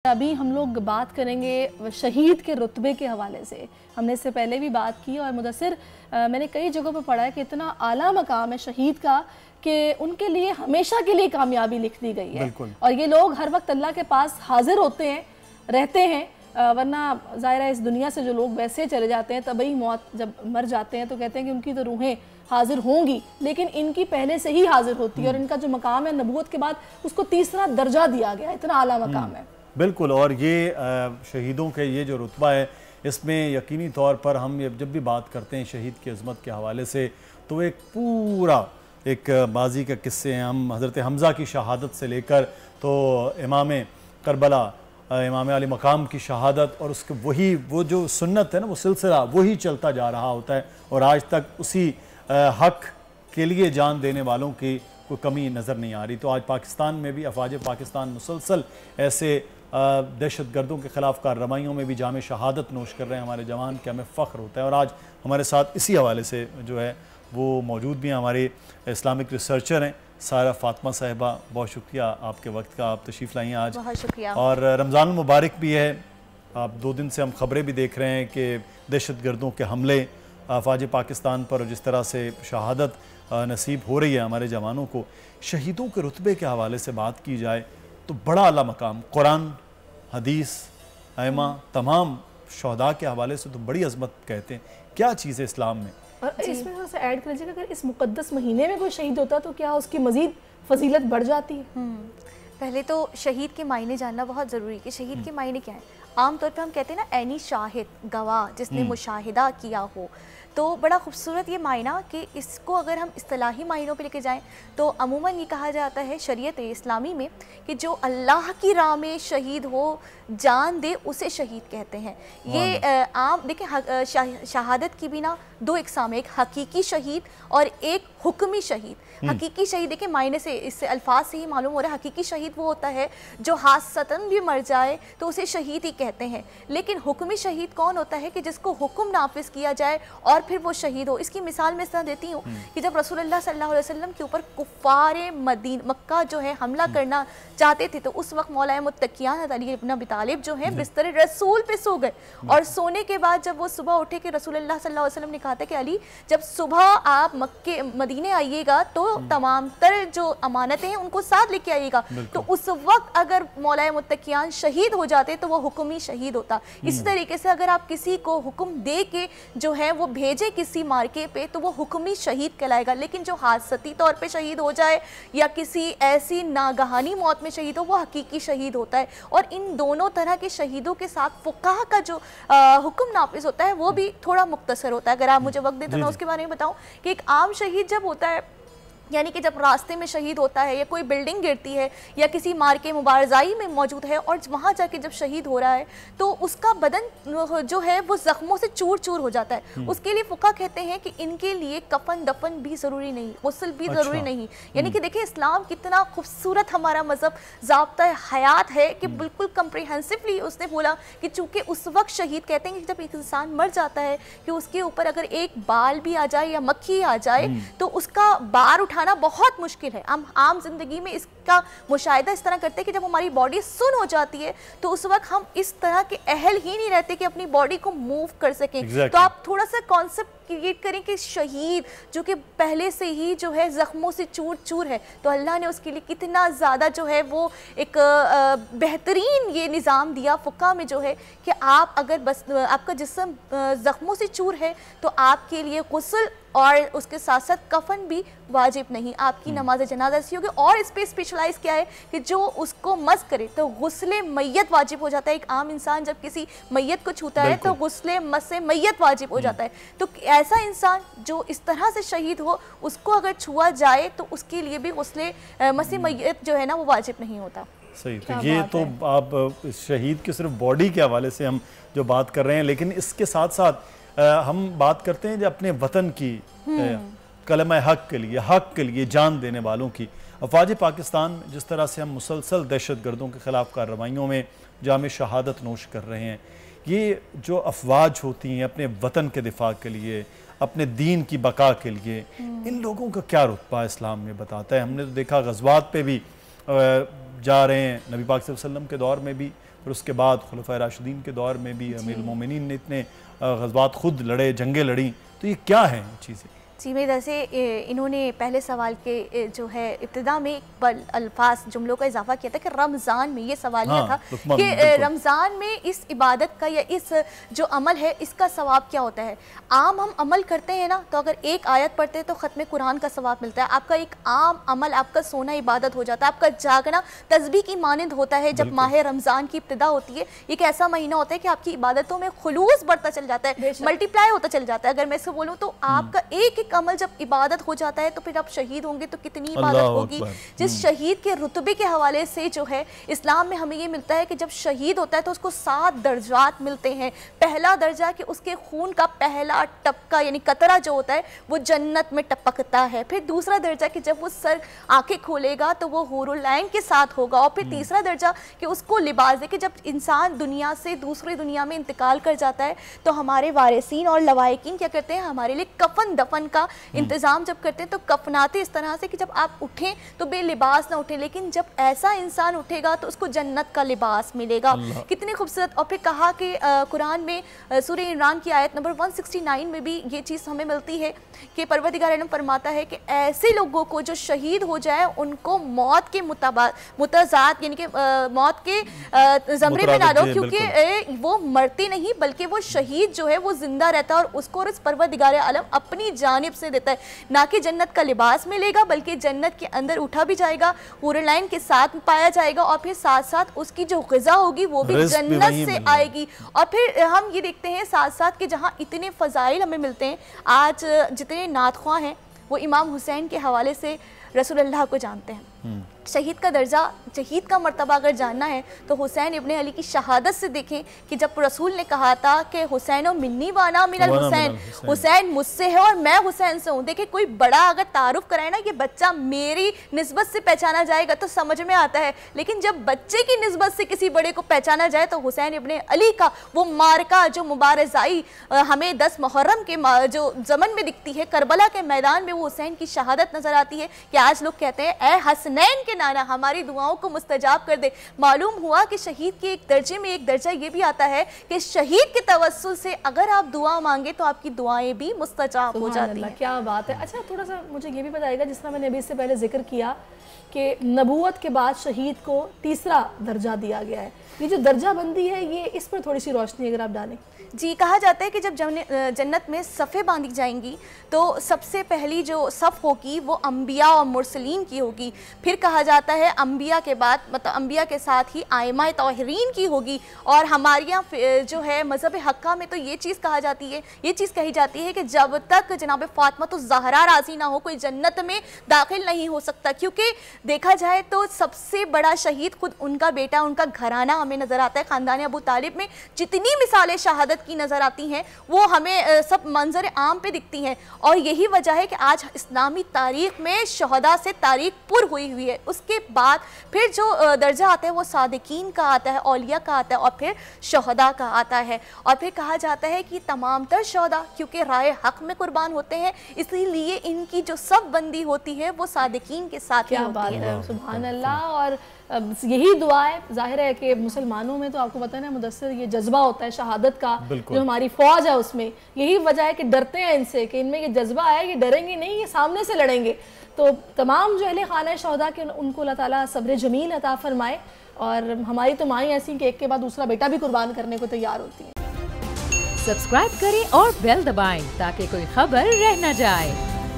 अभी हम लोग बात करेंगे शहीद के रुतबे के हवाले से। हमने इससे पहले भी बात की और मुदस्सिर मैंने कई जगहों पर पढ़ा है कि इतना आला मकाम है शहीद का कि उनके लिए हमेशा के लिए कामयाबी लिख दी गई है। और ये लोग हर वक्त अल्लाह के पास हाजिर होते हैं, रहते हैं, वरना ज़ाहिर है इस दुनिया से जो लोग वैसे चले जाते हैं तभी मौत जब मर जाते हैं तो कहते हैं कि उनकी तो रूहें हाजिर होंगी, लेकिन इनकी पहले से ही हाजिर होती है और इनका जो मकाम है नबूवत के बाद उसको तीसरा दर्जा दिया गया, इतना आला मकाम है। बिल्कुल। और ये शहीदों के ये जो रुतबा है इसमें यकीनी तौर पर हम जब भी बात करते हैं शहीद की अज़मत के हवाले से तो एक पूरा एक माजी का किस्से हैं। हम हज़रत हमज़ा की शहादत से लेकर तो इमाम करबला इमाम अली मकाम की शहादत और उसके वो जो सुन्नत है ना, वो सिलसिला वही चलता जा रहा होता है और आज तक उसी हक के लिए जान देने वालों की कोई कमी नज़र नहीं आ रही। तो आज पाकिस्तान में भी अफवाज पाकिस्तान मुसलसल ऐसे दहशत गर्दों के ख़िलाफ़ कार्रवाइयों में भी जाम शहादत नोश कर रहे हैं हमारे जवान, कि हमें फ़ख्र होता है। और आज हमारे साथ इसी हवाले से जो है वो मौजूद भी हैं हमारे इस्लामिक रिसर्चर हैं सारा फातिमा साहिबा। बहुत शुक्रिया आपके वक्त का, आप तशरीफ़ लाई हैं आज। बहुत शुक्रिया। और रमज़ान मुबारक भी है। आप 2 दिन से हम ख़बरें भी देख रहे हैं कि दहशत गर्दों के हमले अफवाज पाकिस्तान पर जिस तरह से शहादत नसीब हो रही है हमारे जवानों को। शहीदों के रुतबे के हवाले से बात की जाए तो बड़ा आला मकाम, कुरान हदीस आइमा तमाम शहदा के हवाले से तो बड़ी अजमत कहते हैं। क्या चीज़ है इस्लाम में? और इसमें थोड़ा सा ऐड कर लीजिएगा, अगर इस मुकद्दस महीने में कोई शहीद होता तो क्या उसकी मजीद फजीलत बढ़ जाती है? पहले तो शहीद के मायने जानना बहुत ज़रूरी है कि शहीद के मायने क्या है। आमतौर पर हम कहते हैं ना ऐनी शाहिद, गवाह, जिसने मुशाहिदा किया हो, तो बड़ा खूबसूरत ये मायना कि इसको अगर हम इस्तिलाही मायनों पे लेके जाएं तो अमूमन ये कहा जाता है शरीयत इस्लामी में कि जो अल्लाह की राह में शहीद हो, जान दे, उसे शहीद कहते हैं। ये आम देखिए शहादत की भी ना 2 इकसाम है, एक हकीकी शहीद और एक हुक्मी शहीद। हकीकी शहीद देखिए मायने से, इससे अल्फाज से ही मालूम हो रहा है, हकीकी शहीद वो होता है जो हादसतन भी मर जाए तो उसे शहीद ही कहते हैं। लेकिन हुक्मी शहीद कौन होता है कि जिसको हुक्म नाफिज किया जाए और फिर वो शहीद हो। इसकी मिसाल मैं इस तरह देती हूँ कि जब रसूलुल्लाह सल्लल्लाहु अलैहि वसल्लम के ऊपर कुफ्फारे मक्का जो है हमला करना चाहते थे तो उस वक्त मौलाए मुत्तकियान अली इब्न अबी तालिब जो है बिस्तर रसूल पे सो गए और सोने के बाद जब वो सुबह उठे कि रसूलुल्लाह सल्लल्लाहु अलैहि वसल्लम ने कहा था कि अली जब सुबह आप मक्के मदीने आइएगा तो तमाम तर जो अमानतें हैं उनको साथ लेके आइएगा। तो उस वक्त अगर मौलाए मुत्तकियान शहीद हो जाते तो वो हुक्मी शहीद होता। इसी तरीके से अगर आप किसी को हुक्म दे के जो है वो भेजे किसी मार्के पे तो वो हुक्मी शहीद कहलाएगा। लेकिन जो हादसती तौर पे शहीद हो जाए या किसी ऐसी नागहानी मौत में शहीद हो वो हकीकी शहीद होता है। और इन दोनों तरह के शहीदों के साथ फुकाहा का जो हुक्म नाफिज होता है वो भी थोड़ा मुख्तसर होता है। अगर आप मुझे वक्त दें तो मैं उसके बारे में बताऊं कि एक आम शहीद जब होता है, यानी कि जब रास्ते में शहीद होता है या कोई बिल्डिंग गिरती है या किसी मार्के मुबारजाई में मौजूद है और वहाँ जाके जब शहीद हो रहा है तो उसका बदन जो है वो ज़ख्मों से चूर चूर हो जाता है। उसके लिए फुका कहते हैं कि इनके लिए कफन दफन भी ज़रूरी नहीं, गुस्ल भी ज़रूरी नहीं। यानी कि देखिए इस्लाम कितना खूबसूरत हमारा मज़हब ज़ाब्ता हयात है कि बिल्कुल कम्प्रिहेंसिवली उसने बोला कि चूँकि उस वक्त शहीद कहते हैं कि जब एक इंसान मर जाता है कि उसके ऊपर अगर एक बाल भी आ जाए या मक्खी आ जाए तो उसका बार उठाना बहुत मुश्किल है। हम आम जिंदगी में इसका मुशाहिदा इस तरह करते हैं कि जब हमारी बॉडी सुन हो जाती है तो उस वक्त हम इस तरह के अहल ही नहीं रहते कि अपनी बॉडी को मूव कर सकें। तो आप थोड़ा सा कॉन्सेप्ट क्रिएट करें कि शहीद जो कि पहले से ही जो है जख्मों से चूर चूर है तो अल्लाह ने उसके लिए कितना ज़्यादा जो है वो एक बेहतरीन ये निज़ाम दिया फुका में जो है कि आप अगर बस आपका जिस्म जख्मों से चूर है तो आपके लिए गुस्ल और उसके साथ साथ कफन भी वाजिब नहीं, आपकी नमाज जनाजा ऐसी होगी। और इस पे स्पेशलाइज क्या है कि जो उसको मस करे तो गुस्ले मैयत वाजिब हो जाता है। एक आम इंसान जब किसी मैयत को छूता है तो गुस्ले मस मैयत वाजिब हो जाता है। तो ऐसा इंसान जो इस तरह से शहीद हो उसको अगर छुआ जाए तो उसके लिए भी गुस्ले मस मैयत जो है ना वो वाजिब नहीं होता। सही। तो ये तो आप शहीद की सिर्फ बॉडी के हवाले से हम जो बात कर रहे हैं, लेकिन इसके साथ साथ हम बात करते हैं जो अपने वतन की कलमा हक के लिए जान देने वालों की। अफवाज पाकिस्तान में जिस तरह से हम मुसलसल दहशत गर्दों के ख़िलाफ़ कार्रवाइयों में जाम शहादत नोश कर रहे हैं, ये जो अफवाज होती हैं अपने वतन के दिफा के लिए, अपने दीन की बका के लिए, इन लोगों का क्या रुतबा इस्लाम में बताता है? हमने तो देखा गज़वात पे भी जा रहे हैं, नबी पाक सल्लल्लाहु अलैहि वसल्लम के दौर में भी फिर उसके बाद खुलफाए राशिदीन के दौर में भी अमीरुल मोमिनीन ने इतने ग़ज़वात खुद लड़े, जंगें लड़ी, तो ये क्या है चीज़ें? जी, मेरे जैसे इन्होंने पहले सवाल के जो है इब्तिदा में अल्फाज जुमलों का इजाफा किया था कि रमज़ान में, ये सवालिया था कि रमज़ान में इस इबादत का या इस जो अमल है इसका सवाब क्या होता है। आम हम अमल करते हैं ना, तो अगर एक आयत पढ़ते हैं तो ख़त्म कुरान का सवाब मिलता है। आपका एक आम अमल, आपका सोना इबादत हो जाता है, आपका जागना तस्बीह की मानंद होता है। जब माह रमज़ान की इब्तिदा होती है, एक ऐसा महीना होता है कि आपकी इबादतों में खुलूस बढ़ता चल जाता है, मल्टीप्लाई होता चल जाता है। अगर मैं इसको बोलूँ तो आपका एक अमल जब इबादत हो जाता है तो फिर आप शहीद होंगे तो कितनी इबादत होगी। जिस शहीद के रुतबे के हवाले से जो है इस्लाम में हमें ये मिलता है कि जब शहीद होता है तो उसको 7 दर्जात मिलते हैं। पहला दर्जा कि उसके खून का पहला टपका यानी कतरा जो होता है वो जन्नत में टपकता है। फिर दूसरा दर्जा कि जब वो सर आंखें खोलेगा तो वो हूरुल ऐन के साथ होगा। और फिर तीसरा दर्जा कि उसको लिबास दे कि जब इंसान दुनिया से दूसरी दुनिया में इंतकाल कर जाता है तो हमारे वारिसीन और लवाइकीन क्या करते हैं, हमारे लिए कफन दफन का इंतज़ाम जब करते हैं तो कफनाते इस तरह से कि जब आप उठें तो बेलिबास ना उठें, लेकिन जब ऐसा इंसान उठेगा तो उसको जन्नत का लिबास मिलेगा। कितनी खूबसूरत। और फिर कहा कि कुरान में सूरह इमरान की आयत नंबर 169 में भी ये चीज़ हमें मिलती है कि परवरदिगार आलम फरमाता है कि ऐसे लोगों को जो शहीद हो जाए उनको मौत के मुतज़ात यानी कि मौत के ज़मरे में ना लो, क्योंकि वो मरती नहीं बल्कि वो शहीद जो है वो जिंदा रहता है और उसको इस परवरदिगार आलम अपनी जानिब से देता है। ना कि जन्नत का लिबास मिलेगा बल्कि जन्नत के अंदर उठा भी जाएगा, हूरुल ऐन के साथ पाया जाएगा और फिर साथ साथ उसकी जो ग़िज़ा होगी वो भी जन्नत से आएगी। और फिर हम ये देखते हैं साथ साथ कि जहाँ इतने फ़ज़ाइल हमें मिलते हैं, आज जितने नातख़्वाह हैं वो इमाम हुसैन के हवाले से रसूलुल्लाह को जानते हैं। शहीद का दर्जा, शहीद का मर्तबा अगर जानना है तो हुसैन इब्ने अली की शहादत से देखें कि जब रसूल ने कहा था कि हुसैन मिन्नी वाना मिनल हुसैन, हुसैन मुझसे है और मैं हुसैन से हूँ। देखिए कोई बड़ा अगर तारुफ कराए ना, ये बच्चा मेरी निस्बत से पहचाना जाएगा तो समझ में आता है, लेकिन जब बच्चे की निस्बत से किसी बड़े को पहचाना जाए तो हुसैन इब्ने अली का वो मारका जो मुबारज़ाई हमें 10 मुहर्रम के जो ज़मन में दिखती है, करबला के मैदान में वो हुसैन की शहादत नज़र आती है कि आज लोग कहते हैं ए हसनैन के नाना हमारी दुआओं को मुस्तजाब कर दे। मालूम हुआ कि शहीद के एक दर्जे में एक दर्जा ये भी आता है कि शहीद के तवस्सुल से अगर आप दुआ मांगे तो आपकी दुआएं भी मुस्तजाब हो जाती हैं। क्या बात है। अच्छा थोड़ा सा मुझे ये भी बताइएगा, जिस तरह मैंने अभी इससे पहले जिक्र किया कि नबूवत के बाद शहीद को तीसरा दर्जा दिया गया है, ये जो दर्जा बंदी है ये इस पर थोड़ी सी रोशनी अगर आप डालें। जी, कहा जाता है कि जब जन्नत में सफ़े बांधी जाएंगी तो सबसे पहली जो सफ़ होगी वो अम्बिया और मुरसलीन की होगी। फिर कहा जाता है अम्बिया के बाद मतलब अम्बिया के साथ ही आइमा तौहीरीन की होगी। और हमारे यहाँ जो है मज़हब हक्का में तो ये चीज़ कहा जाती है, ये चीज़ कही जाती है कि जब तक जनाब फ़ातिमा तो ज़हरा राज़ी ना हो कोई जन्नत में दाखिल नहीं हो सकता, क्योंकि देखा जाए तो सबसे बड़ा शहीद खुद उनका बेटा, उनका घराना हमें नज़र आता है। ख़ानदान अबू तालिब में जितनी मिसालें शहादत की नज़र आती हैं वो हमें सब मंजर आम पे दिखती हैं और यही वजह है कि आज इस्लामी तारीख़ में शहदा से तारीख़ पुर हुई है। उसके बाद फिर जो दर्जा आता है वो सादिकीन का आता है, औलिया का आता है और फिर शहदा का आता है। और फिर कहा जाता है कि तमाम तर शहदा क्योंकि राय हक़ में कुर्बान होते हैं इसीलिए इनकी जो सब बंदी होती है वो सादिकीन के साथ क्या बात है, सुभान अल्लाह। और यही दुआ है, जाहिर है कि मुसलमानों में तो आपको पता है ना मुदस्सिर, ये जज्बा होता है शहादत का, जो हमारी फौज है उसमें यही वजह है कि डरते हैं इनसे कि इनमें ये जज्बा है, ये डरेंगे नहीं, ये सामने से लड़ेंगे। तो तमाम जो अहले खाना शहदा के उनको अल्लाह ताला सब्र जमील अता फरमाए। और हमारी तो माएँ ऐसी कि एक के बाद दूसरा बेटा भी कुर्बान करने को तैयार होती हैं। सब्सक्राइब करें और बेल दबाएं ताकि कोई खबर रह न जाए।